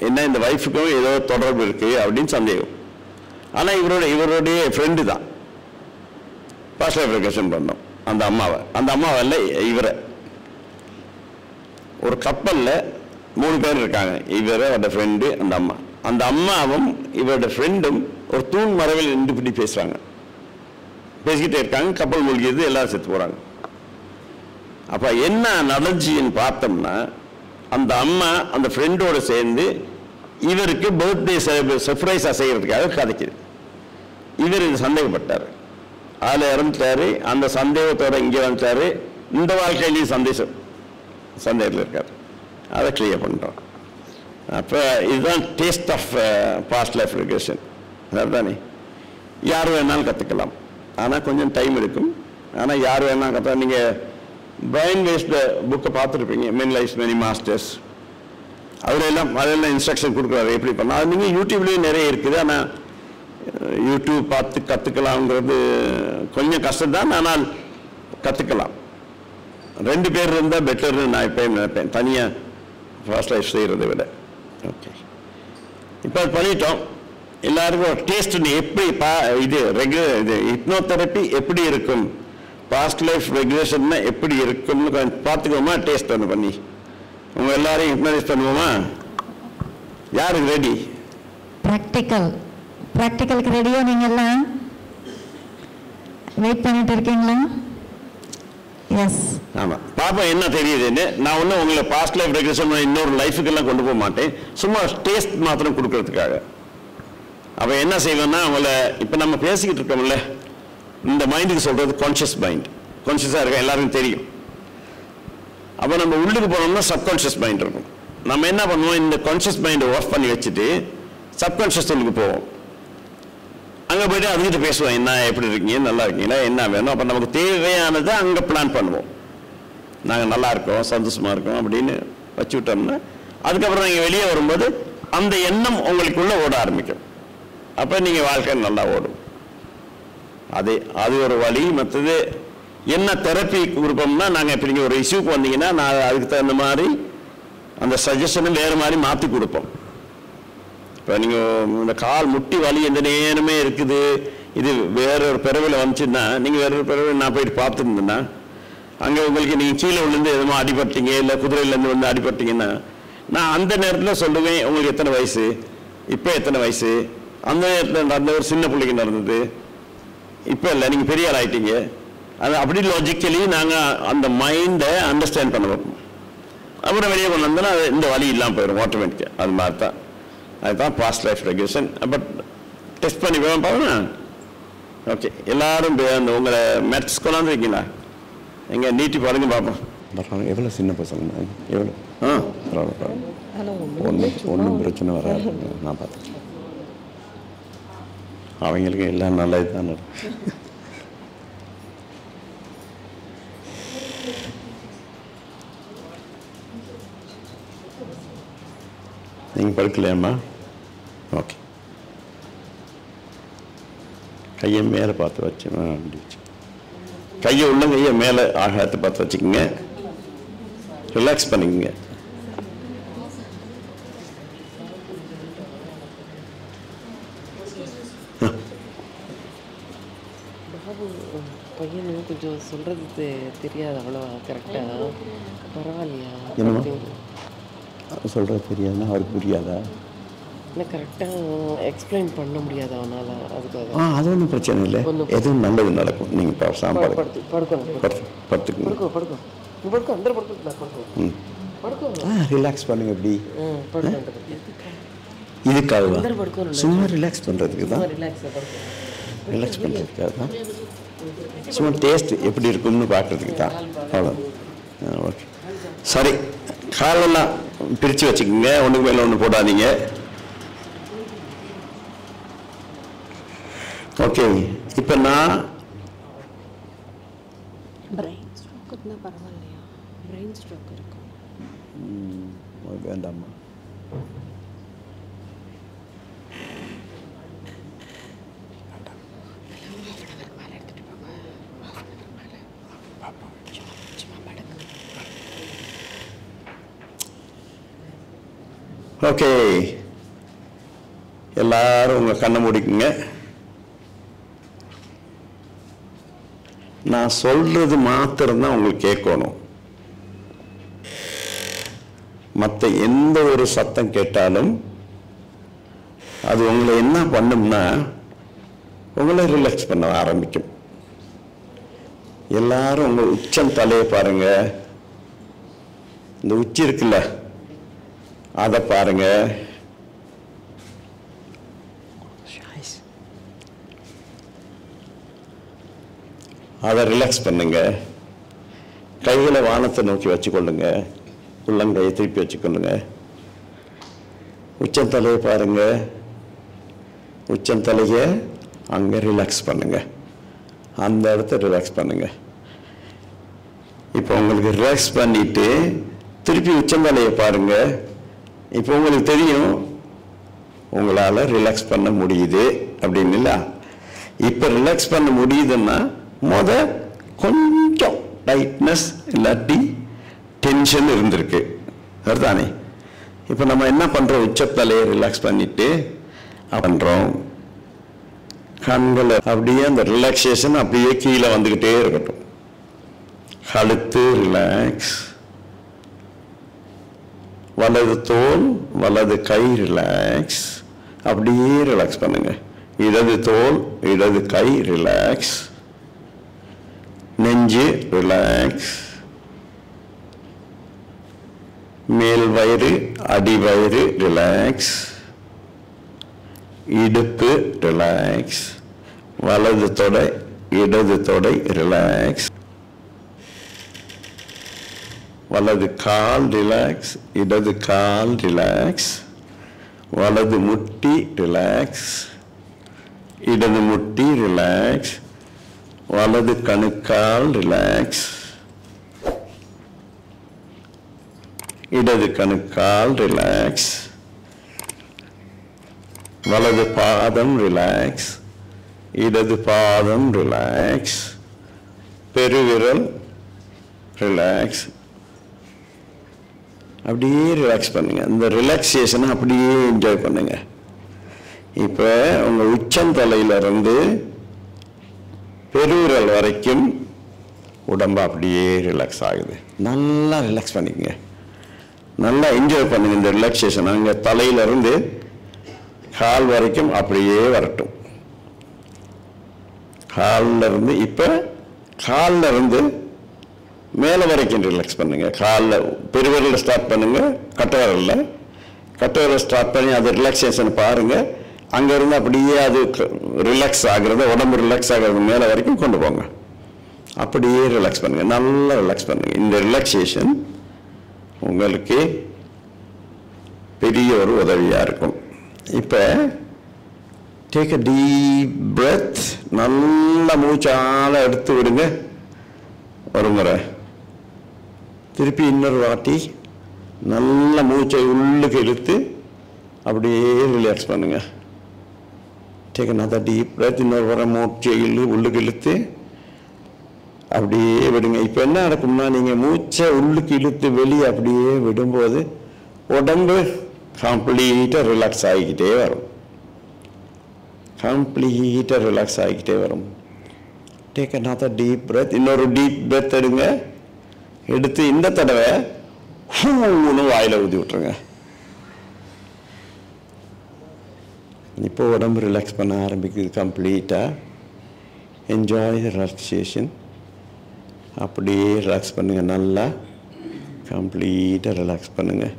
என்ன இந்த ஒய்ஃபுக்கும் ஏதோ தொடர்பு இருக்குது அப்படின்னு சந்தேகம். ஆனால் இவருடைய ஃப்ரெண்டு தான் பாஸ்ட் லைஃப் ரெகுலேஷன் பண்ணோம் அந்த அம்மாவை இல்லை இவரை. ஒரு கப்பலில் 3 பேர் இருக்காங்க, இவர், அவரோட ஃப்ரெண்டு, அந்த அம்மாவும் இவரோட ஃப்ரெண்டும் ஒரு தூண் மரவில் நின்று இப்படி பேசிக்கிட்டே இருக்காங்க. கப்பல் மூழ்கியது, எல்லாரும் செத்து போகிறாங்க. அப்போ என்ன நடந்துச்சுன்னு பார்த்தோம்னா, அந்த அம்மா அந்த ஃப்ரெண்டோடு சேர்ந்து இவருக்கு பர்த்டே சர்ப்ரைஸாக செய்கிறதுக்காக கதைக்குது. இவர் இது சந்தேகப்பட்டார், அதில் இறந்துட்டாரு. அந்த சந்தேகத்தோட இங்கே வந்துட்டாரு. இந்த வாழ்க்கையிலையும் சந்தேகத்தில் இருக்கார். அதை கிளியர் பண்ணுறோம். அப்போ இதுதான் taste of past life regulation. அதுதானே, யார் வேணாலும் கற்றுக்கலாம், ஆனால் கொஞ்சம் டைம் எடுக்கும். ஆனால் யார் வேணாலும் கற்றுக்கலாம். நீங்கள் பிரைன் வேஸ்ட் புக்கை பார்த்துருப்பீங்க, மென் லைஃப் மெனி மாஸ்டர்ஸ். அதெல்லாம் இன்ஸ்ட்ரக்ஷன் கொடுக்குறாரு எப்படி பண்ணால். அது நீங்கள் யூடியூப்லேயும் நிறைய இருக்குது. ஆனால் யூடியூப் பார்த்து கற்றுக்கலாம்ங்கிறது கொஞ்சம் கஷ்டம்தான், ஆனால் கற்றுக்கலாம். 2 பேர் இருந்தால் பெட்டர்னு நான் எப்பயும் நினைப்பேன், தனியாக ஃபாஸ்ட் லைஃப் செய்கிறத விட. ஓகே, இப்போ பண்ணிட்டோம். எல்லாருக்கும் ஒரு டேஸ்ட் எப்படி இது ஹிப்னோதெரப்பி எப்படி இருக்கும், பாஸ்ட் லைஃப் ரெகுலேஷன்னா எப்படி இருக்கும்னு கொஞ்சம் பார்த்துக்கோமா. டேஸ்ட் ஒன்று பண்ணி உங்கள் எல்லாரையும் ஹிப்னடைஸ் பண்ணுவோமா? யாருக்கு ரெடி? ப்ராக்டிக்கலுக்கு ரெடியோ? நீங்கள் எல்லாம் வெயிட் பண்ணிட்டு இருக்கீங்களா? எஸ். ஆமாம், பாப்பா என்ன தெரியுதுன்னு. நான் ஒன்றும் உங்களை பாஸ்ட் லைஃப் ரெகுலேஷன் இன்னொரு லைஃபுக்கெல்லாம் கொண்டு போக மாட்டேன், சும்மா டேஸ்ட் மாத்திரம் கொடுக்கறதுக்காக. அப்போ என்ன செய்வேன்னா, அவங்கள இப்போ நம்ம பேசிக்கிட்டு இருக்கோம்ல, இந்த மைண்டுக்கு சொல்கிறது கான்ஷியஸ் மைண்ட். கான்ஷியஸாக இருக்க எல்லாருக்கும் தெரியும். அப்போ நம்ம உள்ளுக்கு போனோம்னா சப்கான்ஷியஸ் மைண்ட் இருக்கும். நம்ம என்ன பண்ணுவோம், இந்த கான்ஷியஸ் மைண்டை ஆஃப் பண்ணி வச்சுட்டு சப்கான்ஷியஸ் உள்ளுக்கு போவோம். அங்கே போய்ட்டு அதுக்கிட்ட பேசுவோம், என்ன எப்படி இருக்கீங்க, நல்லா இருக்கீங்களா, என்ன வேணும். அப்போ நமக்கு தேவையானதை அங்கே பிளான் பண்ணுவோம். நாங்கள் நல்லா இருக்கோம், சந்தோஷமாக இருக்கோம் அப்படின்னு வச்சு விட்டோம்னா அதுக்கப்புறம் நீங்கள் வெளியே வரும்போது அந்த எண்ணம் உங்களுக்குள்ளே ஓட ஆரம்பிக்கும். அப்போ நீங்கள் வாழ்க்கை நல்லா ஓடும். அது ஒரு வழி. மற்றது என்ன தெரப்பி கொடுப்போம்னா, நாங்கள் இப்போ நீங்கள் ஒரு இஷ்யூக்கு வந்தீங்கன்னா நான் அதுக்கு தகுந்த மாதிரி அந்த சஜஷனும் வேறு மாதிரி மாற்றி கொடுப்போம். இப்போ நீங்கள் இந்த கால் முட்டி வலி எந்த நேரமே இருக்குது, இது வேற ஒரு பிறவில வந்துச்சுன்னா, நீங்கள் வேற ஒரு பிறவில நான் போயிட்டு பார்த்துருந்தேன்னா அங்கே உங்களுக்கு நீங்கள் கீழே விழுந்து எதுவும் அடிபட்டீங்க, இல்லை குதிரையிலேருந்து வந்து அடிபட்டீங்கன்னா நான் அந்த நேரத்தில் சொல்லுவேன், உங்களுக்கு எத்தனை வயசு, இப்போ எத்தனை வயசு, அந்த நேரத்தில் நடந்த ஒரு சின்ன பிள்ளைக்கு நடந்தது, இப்போ இல்லை நீங்கள் பெரிய ஆள் ஆகிட்டீங்க. அது அப்படி லாஜிக்கலி நாங்கள் அந்த மைண்டை அண்டர்ஸ்டாண்ட் பண்ண வைப்போம். அப்புறம் வெளியே கொண்டு வந்தோன்னா அது இந்த வழி இல்லாமல் போயிடும் ஆட்டோமேட்டிக்காக. அது மாதிரி தான், அதுதான் past life regulation. But test பண்ணி பாருங்க. ஓகே, எல்லாரும் அந்த உங்களை மேட்ஸ் கொண்டாந்து இருக்கீங்களா, எங்கே நீட்டி பாருங்க பார்ப்போம். பரவாயில்ல, எவ்வளோ சின்ன பசங்க, எவ்வளோ பரவாயில்ல, ஒன்றும் பிரச்சனை வராது. நான் பார்த்தேன், அவங்களுக்கு எல்லாம் நல்லது தான். நீங்கள் படுக்கலையாம்மா? ஓகே, கையை மேலே பார்த்து வச்சு கையை உள்ள கையை மேலே ஆகாயத்தை பார்த்து வச்சுக்கோங்க. ரிலாக்ஸ் பண்ணிக்கோங்க. பையனு கொஞ்சம் சொல்கிறது தெரியாது அவ்வளோவா கரெக்டாக. பரவாயில்லையா? என்னம்மா சொல்கிறது தெரியாதுன்னா அவருக்கு புரியாதா? இல்லை, கரெக்டாக எக்ஸ்பிளைன் பண்ண முடியாது அவனால். அதுக்காக அது ஒன்றும் பிரச்சனை இல்லை, எதுவும் நல்லது நடக்கும். நீங்கள் சாப்பாடு ரிலாக்ஸ் பண்ணுங்க. எப்படி இதுக்காக சும்மா ரிலாக்ஸ் பண்ணுறதுக்கு தான், ரிலாக்ஸ் பண்ணுறதுக்காக தான், சும்மா டேஸ்ட் எப்படி இருக்கும்னு பார்க்குறதுக்கு தான். அவ்வளோ. ஓகே, சரி, காலெல்லாம் பிரித்து வச்சுக்கோங்க, ஒன்றுக்கு மேலே ஒன்று போடாதீங்க. ஓகே, இப்போ நான் பிரெயின் ஸ்ட்ரோக் இருந்தால் பரவாயில்லையா? பிரெயின் ஸ்ட்ரோக் இருக்கும். வேண்டாம்மா. ஓகே, எல்லாரும் உங்கள் கண்ணை மூடிக்குங்க. நான் சொல்றது மாத்திரம்தான் உங்களுக்கு கேட்கணும். மற்ற எந்த ஒரு சத்தம் கேட்டாலும் அது உங்களை என்ன பண்ணும்னா உங்களை ரிலாக்ஸ் பண்ண ஆரம்பிக்கும். எல்லாரும் உங்க உச்சம் தலையை பாருங்க. இந்த உச்சி இருக்குல்ல, அதை பாருங்க. அதை ரிலாக்ஸ் பண்ணுங்க. கைகளை வானத்தை நோக்கி வச்சுக்கொள்ளுங்க. உள்ளங்கையை திருப்பி வச்சுக்கொள்ளுங்க. உச்சந்தலையை பாருங்க. உச்சந்தலையை அங்கே ரிலாக்ஸ் பண்ணுங்க. அந்த இடத்த ரிலாக்ஸ் பண்ணுங்க. இப்போ உங்களுக்கு ரிலாக்ஸ் பண்ணிட்டு திருப்பி உச்சந்தலையை பாருங்க. இப்போ உங்களுக்கு தெரியும் உங்களால் ரிலாக்ஸ் பண்ண முடியுது அப்படின்னு. இல்லை, இப்போ ரிலாக்ஸ் பண்ண முடியுதுன்னா கொஞ்சம் டைட்னஸ் இல்லாட்டி டென்ஷன் இருந்திருக்கு, அதுதானே. இப்போ நம்ம என்ன பண்ணுறோம், உச்சத்தலையை ரிலாக்ஸ் பண்ணிட்டு பண்ணுறோம். கண்களை அப்படியே அந்த ரிலாக்ஸேஷன் அப்படியே கீழே வந்துக்கிட்டே இருக்கட்டும். கழுத்து ரிலாக்ஸ், வலது தோல் வலது கை ரிலாக்ஸ், அப்படியே ரிலாக்ஸ் பண்ணுங்க. இடது தோல் இடது கை ரிலாக்ஸ், நெஞ்சு ரிலாக்ஸ், மேல் வயிறு அடி வயிறு ரிலாக்ஸ், இடுப்பு ரிலாக்ஸ், வலது தொடை இடது தொடை ரிலாக்ஸ், வலது கால் ரிலாக்ஸ், இடது கால் ரிலாக்ஸ், வலது முட்டி ரிலாக்ஸ், இடது முட்டி ரிலாக்ஸ், வலது கணுக்கால் ரிலாக்ஸ், இடது கணுக்கால் ரிலாக்ஸ், வலது பாதம் ரிலாக்ஸ், இடது பாதம் ரிலாக்ஸ், பெருவிரல் ரிலாக்ஸ். அப்படியே ரிலாக்ஸ் பண்ணுங்க. இந்த ரிலாக்ஸேஷனை அப்படியே என்ஜாய் பண்ணுங்க. இப்போ உங்க உச்சந்தலையிலிருந்து பெருவிரல் வரைக்கும் உடம்பு அப்படியே ரிலாக்ஸ் ஆகுது. நல்லா ரிலாக்ஸ் பண்ணிக்கங்க, நல்லா என்ஜாய் பண்ணுங்க இந்த ரிலாக்ஸேஷன். அங்கே தலையிலிருந்து கால் வரைக்கும் அப்படியே வரட்டும். காலில் இருந்து இப்போ காலில் இருந்து மேலே வரைக்கும் ரிலாக்ஸ் பண்ணுங்க. காலில் பெருவிரலில் ஸ்டார்ட் பண்ணுங்க, கட்டை விரலில் ஸ்டார்ட் பண்ணி அது ரிலாக்ஸேஷன் பாருங்க. அங்கேருந்து அப்படியே அது ரிலாக்ஸ் ஆகுறது, உடம்பு ரிலாக்ஸ் ஆகிறது மேலே வரைக்கும் கொண்டு போங்க. அப்படியே ரிலாக்ஸ் பண்ணுங்க, நல்லா ரிலாக்ஸ் பண்ணுங்க. இந்த ரிலாக்ஸேஷன் உங்களுக்கு பெரிய ஒரு உதவியாக இருக்கும். இப்போ டேக் அ டீப் பிரெத். நல்ல மூச்சால எடுத்து விடுங்க ஒரு முறை, திருப்பி இன்னொரு வாட்டி நல்ல மூச்சை உள்ளுக்கு இழுத்து அப்படியே ரிலாக்ஸ் பண்ணுங்க. Take another deep breath. இன்னொரு முறை மூச்சை உள்ளுக்கு இழுத்து அப்படியே விடுங்க. இப்போ என்ன நடக்கும்னா, நீங்கள் மூச்சை உள்ளுக்கு இழுத்து வெளியே அப்படியே விடும்போது உடம்பு கம்ப்ளீட்டாக ரிலாக்ஸ் ஆகிக்கிட்டே வரும். கம்ப்ளீட்டாக ரிலாக்ஸ் ஆகிக்கிட்டே வரும். Take another deep breath. இன்னொரு டீப் பிரெத் எடுங்க. எடுத்து இந்த தடவை ஹூன்னு வாயில் ஊதி விட்டுருங்க. இப்போ உடம்பு ரிலாக்ஸ் பண்ண ஆரம்பிக்குது கம்ப்ளீட்டாக. Enjoy the relaxation. அப்படியே ரிலாக்ஸ் பண்ணுங்கள், நல்லா கம்ப்ளீட்டாக ரிலாக்ஸ் பண்ணுங்கள்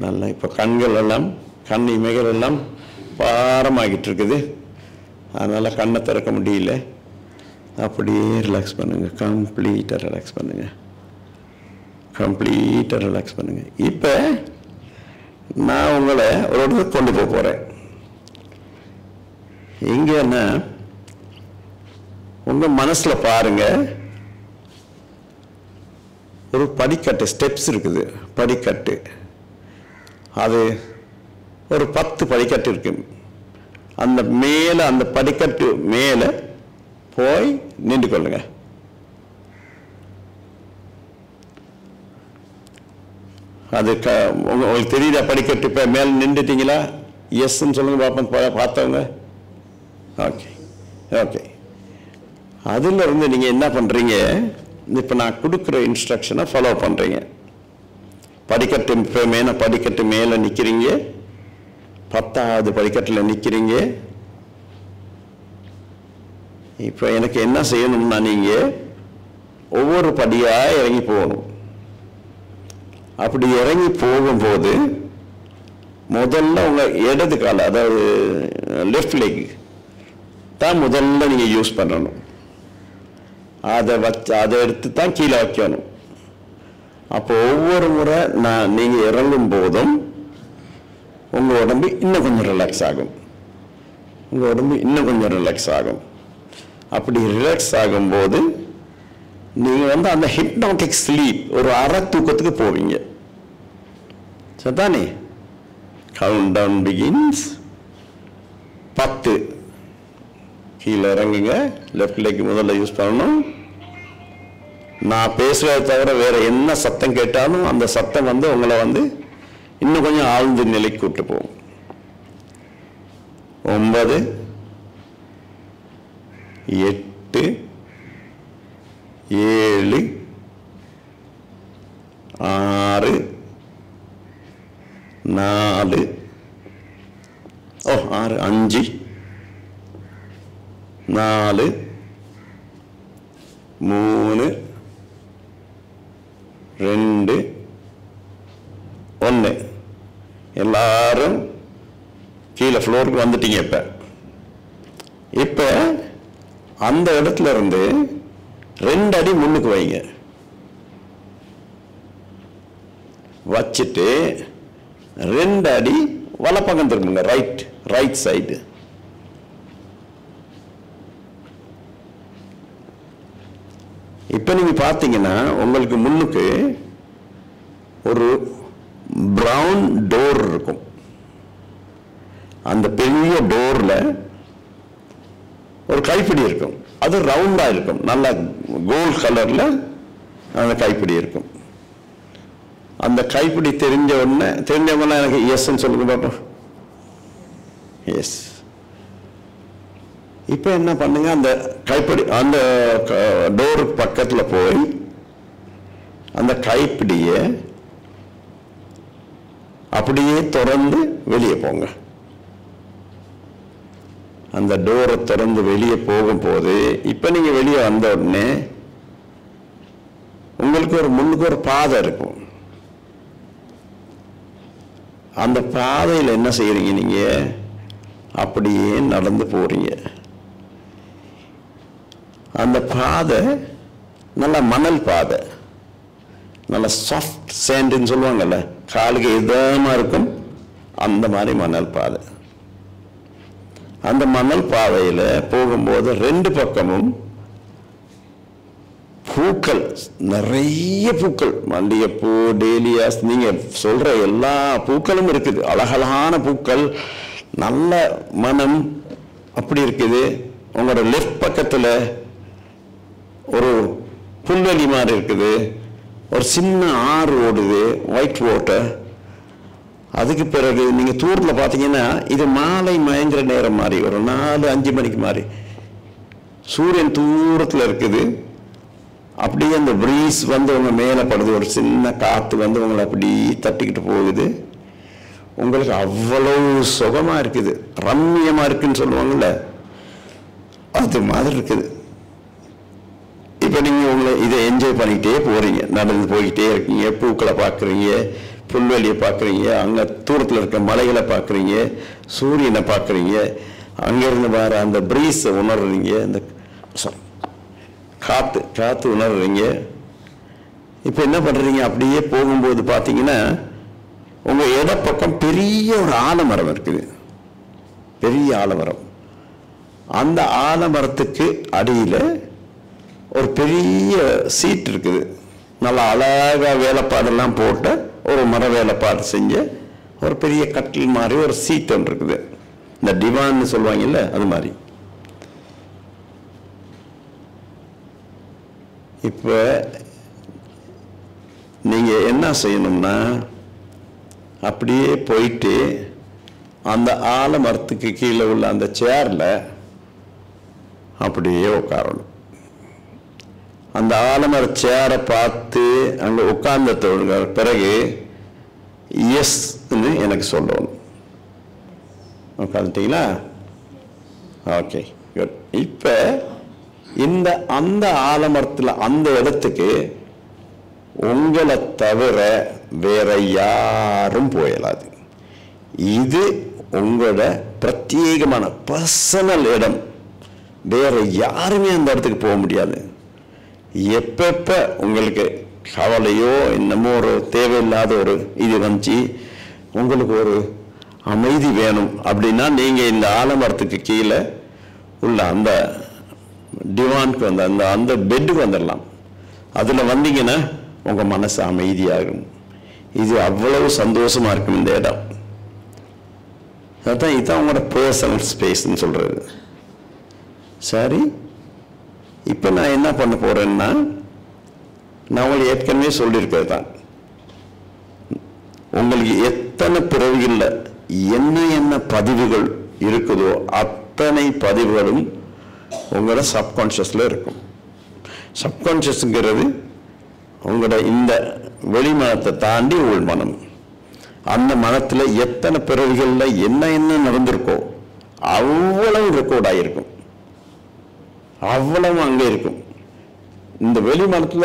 நல்லா. இப்போ கண்கள் எல்லாம், கண் இமைகள் எல்லாம் பாரமாகிட்டு இருக்குது, அதனால் கண்ணை திறக்க முடியல. அப்படியே ரிலாக்ஸ் பண்ணுங்கள், கம்ப்ளீட்டாக ரிலாக்ஸ் பண்ணுங்கள், கம்ப்ளீட்டாக ரிலாக்ஸ் பண்ணுங்கள். இப்போ நான் உங்களை ஒரு இடத்துக்கு கொண்டு போக போகிறேன். எங்கன்னா உங்கள் மனசில் பாருங்கள், ஒரு படிக்கட்டு, ஸ்டெப்ஸ் இருக்குது, படிக்கட்டு. அது ஒரு 10 படிக்கட்டு இருக்கு. அந்த மேலே, அந்த படிக்கட்டு மேலே போய் நின்று கொள்ளுங்க. அது உங்களுக்கு தெரியுதா படிக்கட்டு? இப்போ மேலே நின்றுட்டீங்களா? எஸ்ன்னு சொல்லுங்க பார்ப்போம், பார்த்தவங்க. Okay okay. அதில் இருந்து நீங்கள் என்ன பண்ணுறீங்க, இப்போ நான் கொடுக்குற இன்ஸ்ட்ரக்ஷனை ஃபாலோ பண்ணுறீங்க. படிக்கட்டு படிக்கட்டு மேலே நிற்கிறீங்க, 10வது படிக்கட்டில் நிற்கிறீங்க. இப்போ எனக்கு என்ன செய்யணும்னா, நீங்கள் ஒவ்வொரு படியாக இறங்கி போகணும். அப்படி இறங்கி போகும்போது முதல்ல உங்கள் இடது கால, அதாவது லெஃப்ட் லெக் தான் முதல்ல நீங்கள் யூஸ் பண்ணணும். அதை எடுத்து தான் கீழே வைக்கணும். அப்போ ஒவ்வொரு முறை நீங்கள் இறங்கும் போதும் உங்கள் உடம்பு இன்னும் கொஞ்சம் ரிலாக்ஸ் ஆகும். உங்கள் உடம்பு இன்னும் கொஞ்சம் ரிலாக்ஸ் ஆகும். அப்படி ரிலாக்ஸ் ஆகும்போது நீங்கள் அந்த ஹிப்னாட்டிக் ஸ்லீப், ஒரு அரை தூக்கத்துக்கு போவீங்க. சரிதானே? Count down begins. 10 கீழே இறங்குங்க. லெஃப்ட் லெக் முதல்ல யூஸ் பண்ணணும். நான் பேசுவதை தவிர வேற என்ன சத்தம் கேட்டாலும் அந்த சத்தம் உங்களை இன்னும் கொஞ்சம் ஆழ்ந்த நிலைக்கு கூட்டு போகும். 9, 8, 7, 6, 4, 5, 4, 3, 2, 1. எல்லாரும் கீழே ஃப்ளோருக்கு வந்துட்டீங்க. இப்போ அந்த இடத்துல இருந்து 2 அடி முன்னுக்கு வைங்க. வச்சுட்டு 2 அடி வலப்பக்கம் திரும்புங்க, ரைட் சைடு. இப்ப நீங்க பார்த்தீங்கன்னா உங்களுக்கு முன்னுக்கு ஒரு பிரவுன் டோர் இருக்கும். அந்த பெரிய டோர்ல ஒரு கைப்பிடி இருக்கும். அது ரவுண்டா இருக்கும், நல்ல கோல்ட் கலர்ல அந்த கைப்பிடி இருக்கும். அந்த கைப்பிடி தெரிஞ்சவங்க எனக்கு எஸ் சொல்லுங்க பாப்போம். எஸ். இப்ப என்ன பண்ணுங்க, அந்த கைப்பிடி அந்த டோருக்கு பக்கத்துல போய் அந்த கைப்பிடிய அப்படியே திறந்து வெளியே போங்க. அந்த டோரை திறந்து வெளியே போகும்போது இப்ப நீங்க வெளியே வந்த உடனே உங்களுக்கு முன்னுக்கு ஒரு பாதை இருக்கும். அந்த பாதையில் என்ன செய்யறீங்க, நீங்க அப்படியே நடந்து போறீங்க. அந்த பாதை நல்ல மணல் பாதை, நல்ல சாஃப்ட் சேண்டுன்னு சொல்லுவாங்கல்ல, காலுக்கு இதமா இருக்கும், அந்த மாதிரி மணல் பாதை. அந்த மணல் பாதையில போகும்போது 2 பக்கமும் பூக்கள், நிறைய பூக்கள், மல்லிகைப்பூ, டேலியாஸ், நீங்க சொல்ற எல்லா பூக்களும் இருக்குது. அழகழகான பூக்கள், நல்ல மனம் அப்படி இருக்குது. உங்களோட லெஃப்ட் பக்கத்துல ஒரு புல்வெளி மாதிரி இருக்குது, ஒரு சின்ன ஆறு ஓடுது, ஒயிட் வாட்டர். அதுக்கு பிறகு நீங்க தூரத்துல பாத்தீங்கன்னா இது மாலை மயங்கிற நேரம் மாதிரி, ஒரு 4-5 மணிக்கு மாதிரி சூரியன் தூரத்துல இருக்குது. அப்படியே அந்த பிரீஸ் வந்து உங்க மேல படுது, ஒரு சின்ன காத்து வந்து உங்களை அப்படி தட்டிக்கிட்டு போகுது. உங்களுக்கு அவ்வளவு சுகமா இருக்குது, ரம்மியமா இருக்குன்னு சொல்லுவாங்கல்ல, அது மாதிரி இருக்குது. இப்ப நீங்க உங்களை இதை என்ஜாய் பண்ணிக்கிட்டே போறீங்க, நடந்து போய்கிட்டே இருக்கீங்க, பூக்களை பார்க்குறீங்க, புல்வெளியை பார்க்குறீங்க, அங்க தூரத்தில் இருக்க மலைகளை பார்க்குறீங்க, சூரியனை பார்க்குறீங்க, அங்கிருந்து வர அந்த பிரீஸை உணர்றீங்க, அந்த காத்து உணர்றீங்க. இப்ப என்ன பண்றீங்க, அப்படியே போகும்போது பார்த்தீங்கன்னா உங்க இடப்பக்கம் பெரிய ஒரு ஆலமரம் இருக்குது, பெரிய ஆலமரம். அந்த ஆலமரத்துக்கு அடியில் ஒரு பெரிய சீட் இருக்குது, நல்லா அழகா வேலைப்பாடெல்லாம் போட்ட ஒரு மர வேலைப்பாடு செஞ்ச ஒரு பெரிய கட்டில் மாதிரி ஒரு சீட் ஒன்று இருக்குது. இந்த டிவான்னு சொல்லுவாங்கல்ல, அது மாதிரி. இப்ப நீங்க என்ன செய்யணும்னா, அப்படியே போயிட்டு அந்த ஆலமரத்துக்கு கீழே உள்ள அந்த சேர்ல அப்படியே உட்காரணும். அந்த ஆலமர சேரை பார்த்து அங்க உட்கார்ந்த பிறகு எஸ் எனக்கு சொல்லணும். உட்காந்துட்டீங்களா? Okay, good. இப்ப அந்த ஆலமரத்தில் அந்த இடத்துக்கு உங்களை தவிர வேற யாரும் போயிடாது. இது உங்களோட பிரத்யேகமான பர்சனல் இடம், வேற யாருமே அந்த இடத்துக்கு போக முடியாது. எப்ப உங்களுக்கு கவலையோ என்னமோ ஒரு தேவையில்லாத ஒரு இது வந்துச்சு, உங்களுக்கு ஒரு அமைதி வேணும் அப்படின்னா நீங்க இந்த ஆலமரத்துக்கு கீழே உள்ள அந்த டிவானுக்கு வந்து அந்த பெட்டுக்கு வந்துடலாம். அதுல வந்தீங்கன்னா உங்க மனசு அமைதியாகும். இது அவ்வளவு சந்தோஷமா இருக்கும் இந்த இடம். அதான் இதுதான் உங்களோட பர்சனல் ஸ்பேஸ்ன்னு சொல்றது. சரி, இப்ப நான் என்ன பண்ண போறேன்னா, நான் உங்களுக்கு ஏற்கனவே சொல்லியிருக்கிறது தான், உங்களுக்கு எத்தனை பிறவிகள்ல என்ன பதிவுகள் இருக்குதோ அத்தனை பதிவுகளும் உங்களோட சப்கான்ஷியஸ்ல இருக்கும். சப்கான்ஷியஸ்ங்கிறது உங்களோட இந்த வெளிமனத்தை தாண்டி உள் மனம். அந்த மனத்துல எத்தனை பிறவிகள்ல என்ன நடந்திருக்கோ அவ்வளவு ரெக்கார்ட் ஆகிருக்கும், அவ்வளவு அங்கே இருக்கும். இந்த வெளிமனத்துல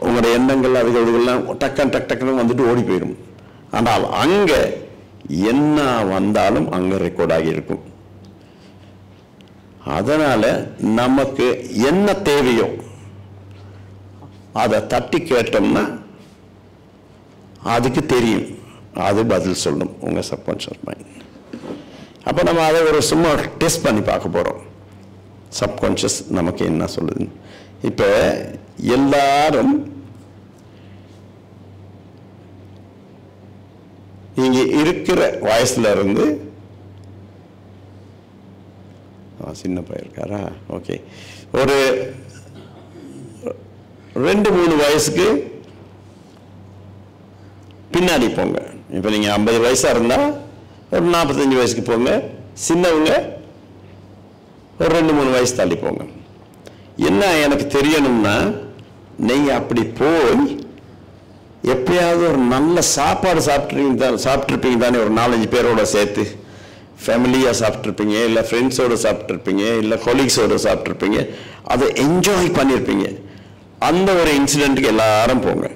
உங்களோட எண்ணங்கள் அதுகள்லாம் டக்குன்னு வந்துட்டு ஓடி போயிடும். ஆனால் அங்க என்ன வந்தாலும் அங்க ரெக்கார்ட் ஆகியிருக்கும். அதனால நமக்கு என்ன தேவையோ அதை தட்டி கேட்டோம்னா அதுக்கு தெரியும், அது பதில் சொல்லும் உங்கள் சப்கான்ஷியஸ் மைண்ட். அப்போ நம்ம அதை ஒரு சும்மா டெஸ்ட் பண்ணி பார்க்க போகிறோம், சப்கான்ஷியஸ் நமக்கு என்ன சொல்லுது. இப்போ எல்லாரும் இங்கே இருக்கிற வயசுல இருந்து, சின்ன பையன் இருக்காரா, ஓகே, ஒரு 2-3 வயசுக்கு பின்னாடி போங்க. இப்போ நீங்கள் 50 வயசாக இருந்தால் ஒரு 45 வயசுக்கு போங்க. சின்னவங்க ஒரு 2-3 வயசு தள்ளி போங்க. என்ன எனக்கு தெரியணும்னா, நீங்கள் அப்படி போய் எப்பயாவது ஒரு நல்ல சாப்பாடு சாப்பிட்ருப்பீங்க தானே, ஒரு 4-5 பேரோட சேர்த்து ஃபேமிலியாக சாப்பிட்ருப்பீங்க, இல்லை ஃப்ரெண்ட்ஸோடு சாப்பிட்ருப்பீங்க, இல்லை கொலீக்ஸோடு சாப்பிட்ருப்பீங்க, அதை என்ஜாய் பண்ணியிருப்பீங்க. அந்த ஒரு இன்சிடெண்ட்டுக்கு எல்லாரும் போங்க.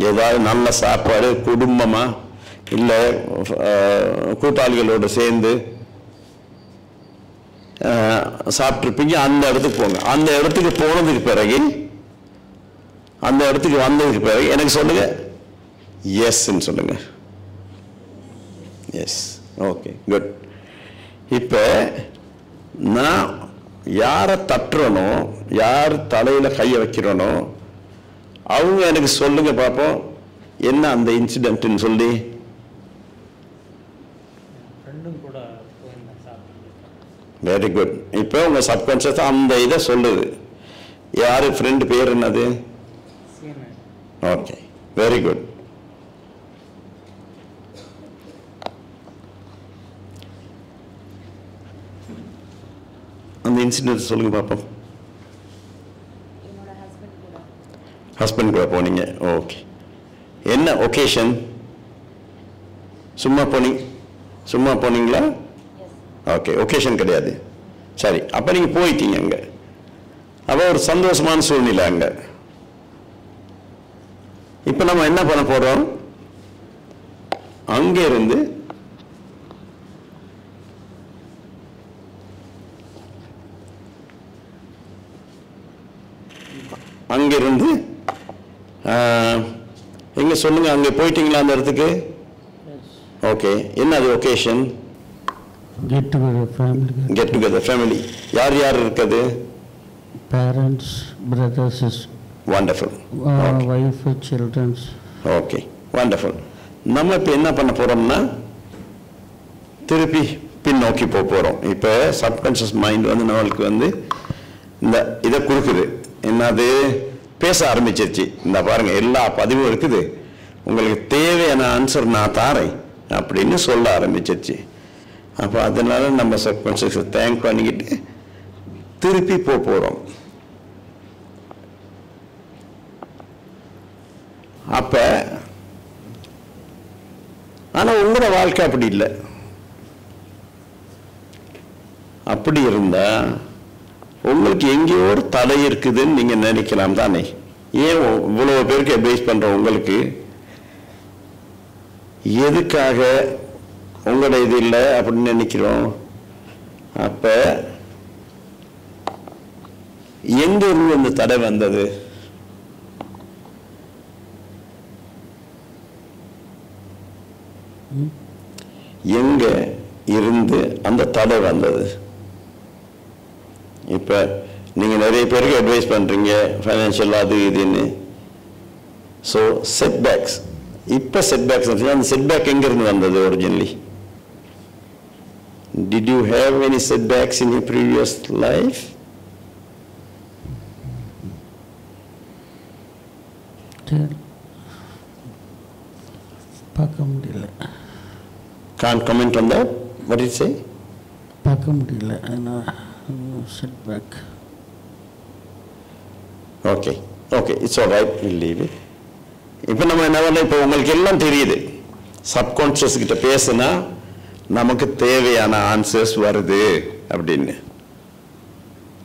ஏதாவது நல்ல சாப்பாடு குடும்பமாக இல்லை கூட்டாளிகளோடு சேர்ந்து சாப்பிட்ருப்பீங்க, அந்த இடத்துக்கு போங்க. அந்த இடத்துக்கு போனதுக்கு பிறகு, அந்த இடத்துக்கு வந்ததுக்கு பிறகு எனக்கு சொல்லுங்க, எஸ்ன்னு சொல்லுங்க. Yes, okay, good. இப்போ நான் யாரை தட்டுறனோ, யார் தலையில் கையை வைக்கிறனோ அவங்க எனக்கு சொல்லுங்க பார்ப்போம், என்ன அந்த இன்சிடென்ட்னு சொல்லி. Very good. இப்போ உங்கள் சப்கான்ஷியஸ் அந்த இதை சொல்லுது. யார் ஃப்ரெண்டு பேர் என்னது? Okay, very good. அந்த இன்சிடென்ட் சொல்லுங்க பார்ப்போம். ஹஸ்பண்ட் கூட போனீங்க, ஓகே. என்ன ஒகேஷன்? சும்மா போனீங்களா? ஓகே, ஒகேஷன் கிடையாது. சரி, அப்போ நீங்கள் போயிட்டீங்க அங்கே. அப்போ ஒரு சந்தோஷமான சூழ்நிலை அங்கே. இப்போ நம்ம என்ன பண்ண போகிறோம்? அங்கே இருந்து அங்கிருந்து எங்க சொல்லுங்க, அங்கே போயிட்டீங்களா அந்த இடத்துக்கு? ஓகே, என்ன அது occasion? Get together family. Get together family. யார் யார் இருக்குது? Parents, brothers, sisters. Wonderful. Okay. Wife, children. Okay, wonderful. நம்ம இப்போ என்ன பண்ண போறோம்னா, திருப்பி பின்னோக்கி போகிறோம். இப்போ சப்கான்ஷியஸ் மைண்ட் வந்து நம்மளுக்கு வந்து இந்த இதை கொடுக்குது. என்னது? பேச ஆரம்பிச்சிருச்சு. இந்த பாருங்க, எல்லா பதிவும் இருக்குது, உங்களுக்கு தேவையான ஆன்சர் நான் தாரேன் அப்படின்னு சொல்ல ஆரம்பிச்சிருச்சு. அப்போ அதனால நம்ம சப்கான்ஷியஸ் தேங்க் பண்ணிக்கிட்டு திருப்பி போகிறோம். அப்ப ஆனா உங்களோட வாழ்க்கை அப்படி இல்லை. அப்படி இருந்தா உங்களுக்கு எங்கேயோ ஒரு தடை இருக்குதுன்னு நீங்க நினைக்கலாம் தானே? ஏன் இவ்வளவு பேருக்கு அட்வைஸ் பண்ற உங்களுக்கு எதுக்காக உங்களோட இது இல்லை அப்படின்னு நினைக்கிறோம்? அப்ப எங்க இருந்து அந்த தடை வந்தது? எங்க இருந்து அந்த தடை வந்தது? இப்ப நீங்க நிறைய பேருக்கு அட்வைஸ் பண்றீங்க ஃபைனான்சியல் அது இதுன்னு. ஸோ செட்பேக்ஸ், இப்ப செட்பேக்ஸ், அந்த செட்பேக் எங்க இருந்து வந்தது originally? Did you have any setbacks in your previous life? பார்க்க முடியல. Can't comment on that. What did you say? பார்க்க முடியல. Setback. Okay, okay, it's all right, we'll leave it. இப்போ நம்ம என்ன பண்ண, இப்போ உங்களுக்கு எல்லாம் தெரியுது, சப்கான்ஷியஸ் கிட்ட பேசுனா நமக்கு தேவையான ஆன்சர்ஸ் வருது அப்படின்னு.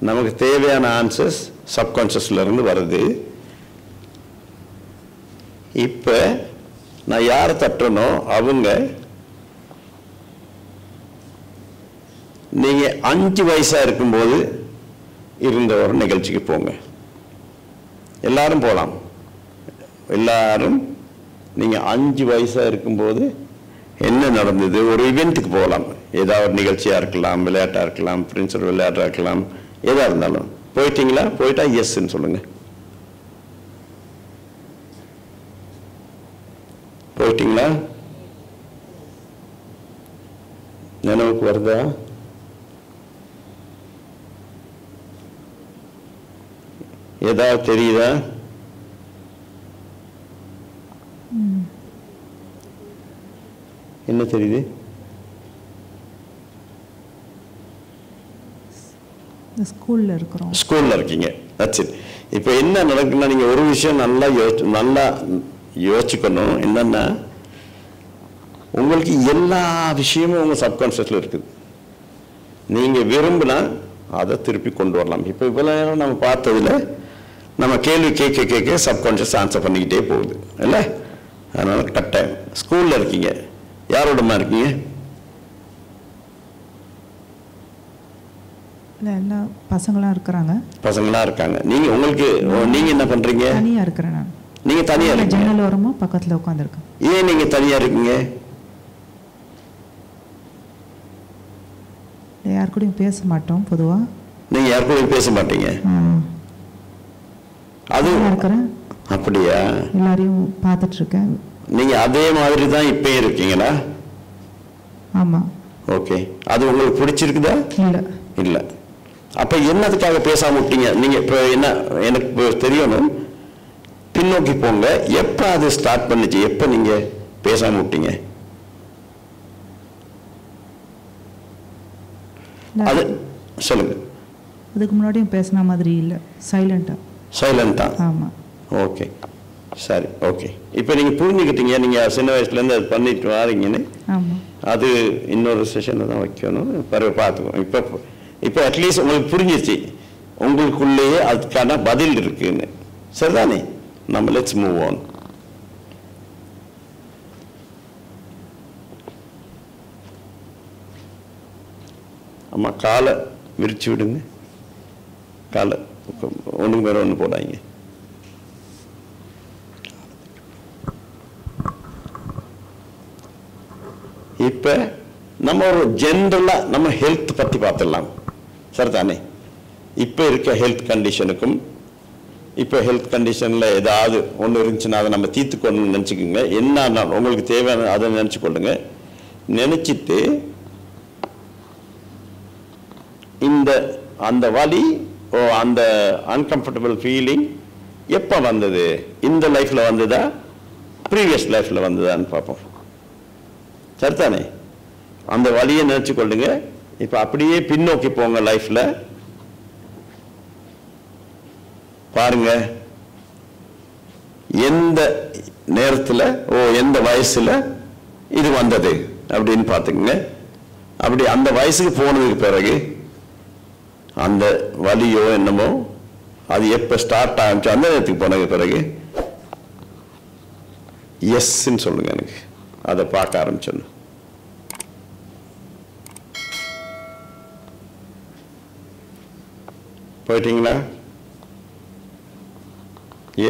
நமக்கு தேவையான ஆன்சர்ஸ் சப்கான்ஷியஸ்ல இருந்து வருது. இப்ப நான் யாரை தட்டனோ அவங்க, நீங்க 5 வயசா இருக்கும்போது இருந்த ஒரு நிகழ்ச்சிக்கு போங்க. எல்லாரும் போலாம், எல்லாரும் நீங்கள் 5 வயசாக இருக்கும்போது என்ன நடந்தது? ஒரு இவெண்ட்டுக்கு போகலாம், ஏதாவது ஒரு நிகழ்ச்சியாக இருக்கலாம், விளையாட்டாக இருக்கலாம், ஃப்ரெண்ட்ஸோட விளையாட்டாக இருக்கலாம், எதாக இருந்தாலும் போயிட்டீங்களா? போயிட்டா எஸ்ன்னு சொல்லுங்கள். போயிட்டீங்களா? நினைவுக்கு வருதா? ஏதாவது தெரியுதா? என்ன தெரியுது? ஸ்கூல்ல இருக்கிறோம். ஸ்கூல்ல இருக்கீங்க. That's it. இப்போ என்ன நடக்குன்னா, நீங்க ஒரு விஷயம் நல்லா யோசிச்சுக்கணும். என்னன்னா, உங்களுக்கு எல்லா விஷயமும் உங்க சப்கான்ஷியஸ்ல இருக்குது. நீங்க விரும்பினா அதை திருப்பி கொண்டு வரலாம். இப்போ இவ்வளவு நேரம் நம்ம பார்த்ததுல நம்ம கேள்வி கேட்க சப்கான்ஷியஸ் ஆன்சர் பண்ணிக்கிட்டே போகுது இல்லை? அதனால கட்டாயம் ஸ்கூல்ல இருக்கீங்க. யாரோடமா இருக்கீங்க? எல்லா பசங்களாம் இருக்கிறாங்க. பசங்களாம் இருக்காங்க. நீங்க என்ன பண்றீங்க? தனியா இருக்கிறேன் நான். நீங்க தனியா இருக்கீங்க. ஜன்னல் ஓரமா பக்கத்துல உட்கார்ந்திருக்கேன். ஏன் நீங்க தனியா இருக்கீங்க? யார் கூடயும் பேச மாட்டோம் பொதுவா. நீங்க யார் கூடயும் பேச மாட்டீங்க? அது இருக்கிறேன். அப்படியா? எல்லாரையும் பார்த்துட்டு இருக்கேன். நீங்க அதே மாதிரி தான் இப்பயும் இருக்கீங்களா? ஆமா. ஓகே. அது உங்களுக்கு பிடிச்சிருக்குதா? இல்ல. இல்ல. அப்ப என்னதுக்காக பேசாம விட்டீங்க? நீங்க இப்ப என்ன எனக்கு தெரியணும். பின்னோக்கி போங்க. எப்ப அது ஸ்டார்ட் பண்ணுச்சு? எப்ப நீங்க பேசாம விட்டீங்க? அது சொல்லுங்க. அதுக்கு முன்னாடியும் பேசின மாதிரி இல்ல. சைலண்டா. ஆமா. ஓகே, சரி, ஓகே. இப்போ நீங்க புரிஞ்சுக்கிட்டீங்க, நீங்க சின்ன வயசுல இருந்து அது பண்ணிட்டு வாரீங்கன்னு. ஆமா. அது இன்னொரு செஷன்ல தான் வைக்கணும். பார்த்துக்கோ. இப்போ அட்லீஸ்ட் உங்களுக்கு புரிஞ்சிச்சு, உங்களுக்குள்ளேயே அதுக்கான பதில் இருக்குன்னு. சரிதானே? நம்ம லெட்ஸ் மூவ் ஆன். அம்மா காலை விரிச்சு விடுங்க. காலை ஒன்றுக்கு மேலே ஒன்று போடாங்க. இப்போ நம்ம ஒரு ஜென்ரலாக நம்ம ஹெல்த் பற்றி பார்த்துடலாம். சரிதானே? இப்போ இருக்க ஹெல்த் கண்டிஷனுக்கும் இப்போ ஹெல்த் கண்டிஷனில் ஏதாவது ஒன்று இருந்துச்சுன்னா அதை நம்ம தீர்த்துக்கொள்ளணும்னு நினச்சிக்கோங்க. என்ன உங்களுக்கு தேவையான அதை நினச்சிக்கொள்ளுங்க. நினச்சிட்டு அந்த வலி, அந்த அன்கம்ஃபர்டபுள் ஃபீலிங் எப்போ வந்தது? இந்த லைஃப்பில் வந்ததா, ப்ரீவியஸ் லைஃப்பில் வந்ததான்னு பார்ப்போம். சரிதானே? அந்த வலியை நினச்சி கொள்ளுங்க. இப்போ அப்படியே பின்னோக்கி போங்க லைஃப்பில். பாருங்க, எந்த நேரத்தில் எந்த வயசில் இது வந்தது அப்படின்னு பார்த்துக்குங்க. அப்படி அந்த வயசுக்கு போனதுக்கு பிறகு அந்த வலியோ என்னமோ அது எப்போ ஸ்டார்ட் ஆகிச்சு, அந்த நேரத்துக்கு போனதுக்கு பிறகு எஸ்ன்னு சொல்லுங்க. எனக்கு அதை பார்க்க ஆரம்பிச்சோன்னு போயிட்டீங்களா?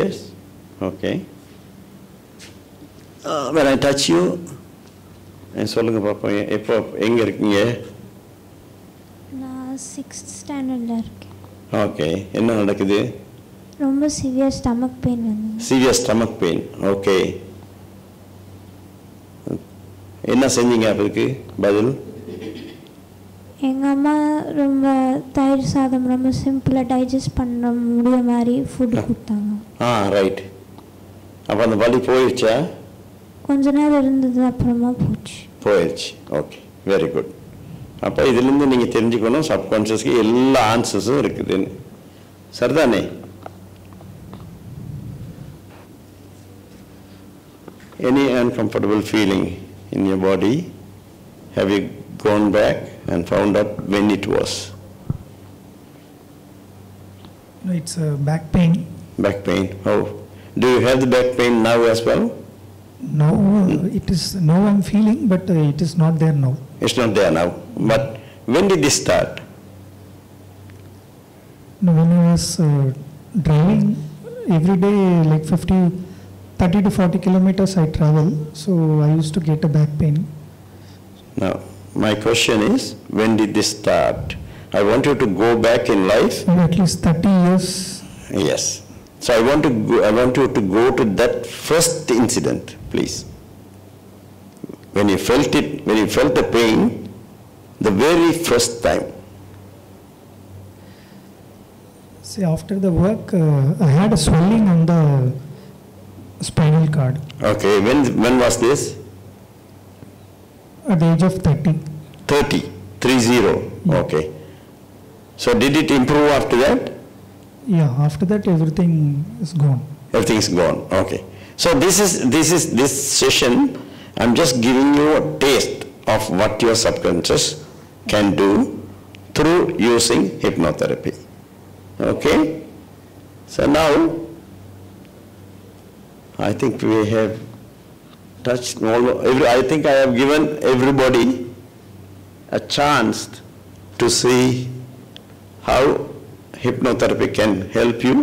Yes, okay. when I touch you, சொல்லுங்க பாப்போம். எப்போ எங்க இருக்கீங்க? நான் 6th ஸ்டாண்டர்ட்ல இருக்கேன். ஓகே. என்ன நடக்குது? ரொம்ப சிவியர் ஸ்டமக் பெயின் வந்து. Severe stomach pain. ஓகே. என்ன செஞ்சீங்க அதுக்கு பதில்? எங்க அம்மா ரொம்ப தயிர் சாதம் ரொம்ப சிம்பிளா டைஜஸ்ட் பண்ண முடிய மாதிரி ஃபுட் கொடுத்தாங்க. ரைட். அப்போ அந்த வலி போயிடுச்சா? கொஞ்ச நேரம் இருந்தது, அப்புறமா போயிடுச்சு. Okay, very good. அப்போ இதுலேருந்து நீங்கள் தெரிஞ்சுக்கணும் சப்கான்ஷியஸ்க்கு எல்லா ஆன்சர்ஸும் இருக்குதுன்னு. சரிதானே? Any uncomfortable feeling in your body, have you gone back and found out when it was? It's back pain. Back pain. Oh, do you have the back pain now as well? Now it is. Now I'm feeling, but it is not there now. It's not there now. But when did this start? No, when I was driving every day, like 50 30 to 40 kilometers I travel, so I used to get a back pain. Now, my question is, when did this start? I want you to go back in life. At least 30 years. Yes. So I want you to go to that first incident, please. When you felt it, when you felt the pain, the very first time. See, after the work, I had a swelling on the spinal cord. Okay, when was this? At the age of 30. 30, 30, okay. So did it improve after that? Yeah, after that everything is gone. Everything's gone, okay. So this session, I'm just giving you a taste of what your subconscious can do through using hypnotherapy. Okay? So now, I think we have touched I think I have given everybody a chance to see how hypnotherapy can help you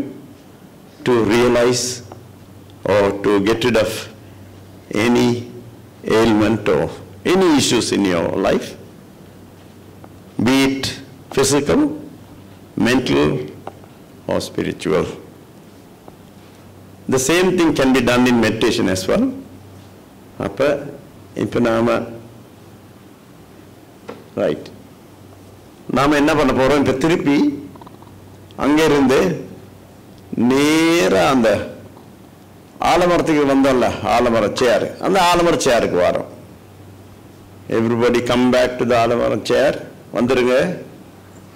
to realize or to get rid of any ailment or any issues in your life, be it physical, mental, or spiritual. The same thing can be done in meditation as well. இப்போ நாம right நாம் என்ன பண்ண போகிறோம், இப்போ திருப்பி அங்கேருந்து நேராக அந்த ஆலமரத்துக்கு வந்தோம்ல, ஆலமர சேர், அந்த ஆலமர சேருக்கு வரோம். Everybody come back to the ஆலமர சேர். வந்துடுங்க,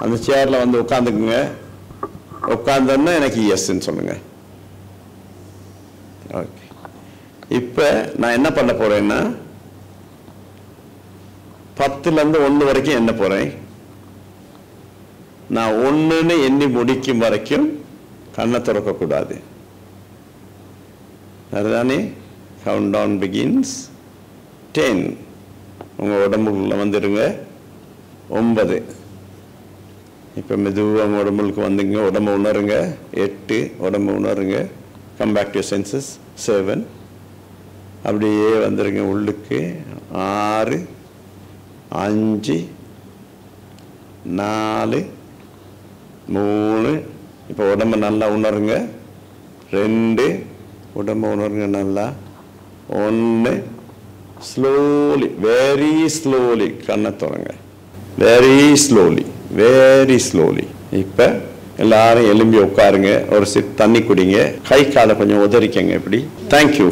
அந்த சேரில் வந்து உட்காந்துக்குங்க. உட்காந்தோன்னா எனக்கு எஸ்ன்னு சொல்லுங்க. ஓகே, இப்போ நான் என்ன பண்ண போகிறேன்னா 10லேருந்து 1 வரைக்கும் எண்ண போகிறேன். நான் 1ன்னு எண்ணி முடிக்கும் வரைக்கும் கண்ணை திறக்கக்கூடாது. அதுதானே? Count down begins 10. உங்கள் உடம்புக்குள்ளே வந்துடுங்க. 9. இப்போ மெதுவாக உங்கள் உடம்புக்கு வந்துங்க. உடம்பு உணருங்க. 8. உடம்பு உணருங்க. Come back to senses. 7. அப்படியே வந்துடுங்க உள்ளுக்கு. 6, 5, 4, 3. இப்போ உடம்பு நல்லா உணருங்க. 2. உடம்பு உணருங்க நல்லா. 1. ஸ்லோலி, வெரி ஸ்லோலி கண்ணை திறங்க. Very slowly, very slowly. இப்போ எல்லாரும் எலும்பி உட்காருங்க. ஒரு சிப் தண்ணி குடிங்க. கை காலை கொஞ்சம் உதறிக்கங்க. இப்படி. தேங்க்யூ.